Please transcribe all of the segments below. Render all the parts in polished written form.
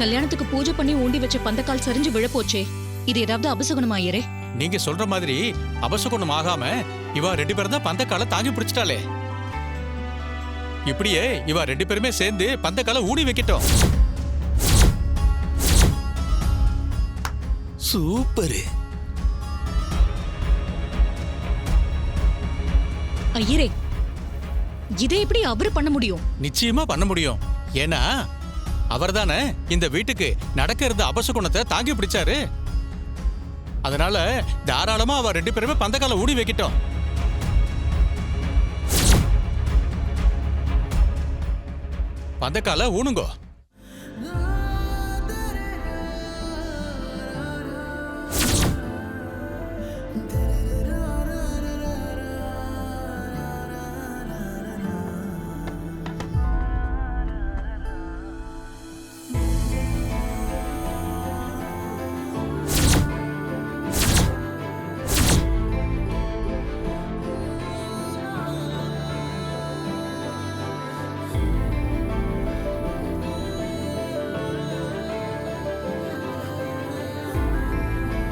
கல்யாணத்துக்கு பூஜை பண்ணி ஊண்டி வச்ச பந்தக்கால் சரிஞ்சு விழப்போச்சே. இது ஏதாவது அபசகுணமா ஐயரே? நீங்க சொல்ற மாதிரி அபசகுணம் ஆகாம இவ 2 பேரும் தான் பந்தக்கால தாங்கி பிடிச்சிட்டாளே. இப்படியே இவ 2 பேருமே சேர்ந்து பந்தக்கால ஊடி வைக்கட்டும். சூப்பர் ஐயரே, இதை எப்படி அவரு பண்ண முடியும்? நிச்சயமா பண்ண முடியும். ஏன்னா அவர்தானே இந்த வீட்டுக்கு நடக்க இருந்த அபசகுணத்தை தாங்கி பிடிச்சாரு. அதனால தாராளமா அவ 2 பேருமே பந்தக்கால ஊடி வைக்கட்டும். பந்தக்கால ஊனுங்கோ.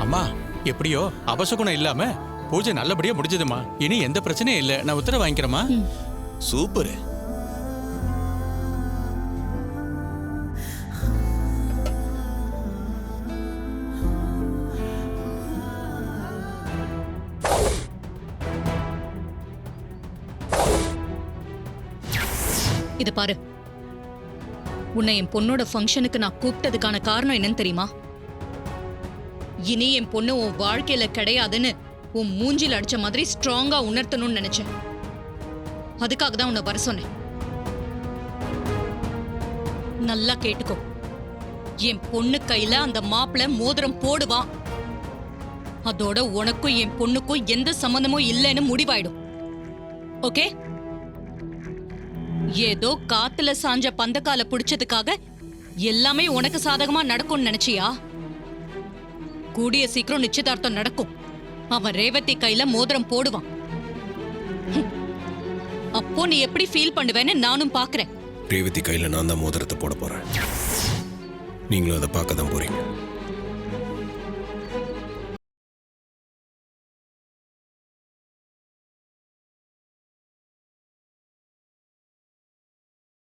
அம்மா, எப்படியோ அபசகுணம் இல்லாம பூஜை நல்லபடியா முடிஞ்சதுமா. இனி எந்த பிரச்சனையும் இல்ல. நான் உத்தரவு வாங்கிக்கிறேமா. சூப்பர். இது பாரு, உன்னை என் பொண்ணோட ஃபங்க்ஷனுக்கு நான் கூப்பிட்டதுக்கான காரணம் என்னன்னு தெரியுமா? இனி என் பொண்ணு உன் வாழ்க்கையில கிடையாதுன்னு உன் மூஞ்சில் அடிச்ச மாதிரி ஸ்ட்ராங்கா உணர்த்தணும்னு நினைச்சேன். அதுக்காக தான் உன்னை வர சொன்னேன். நல்லா கேட்டுக்கோ, என் பொண்ணு கையில அந்த மாப்பிள்ளை மோதிரம் போடுவான். அதோட உனக்கும் என் பொண்ணுக்கும் எந்த சம்பந்தமும் இல்லைன்னு முடிவாயிடும். ஓகே? ஏதோ காத்துல சாஞ்ச பந்தக்கால புடிச்சதுக்காக எல்லாமே உனக்கு சாதகமா நடக்கும்னு நினைச்சியா? கூடிய சீக்கிரம் நிச்சயதார்த்தம் நடக்கும். அவன் ரேவதி கையில மோதிரம் போடுவான். அப்போ நீ எப்படி ஃபீல் பண்ணுவேன்னு நானும் பாக்குறேன். ரேவதி கையில நான் தான் மோதிரத்தை போட போறேன். நீங்களும் அதை பார்க்க தான் போறீங்க.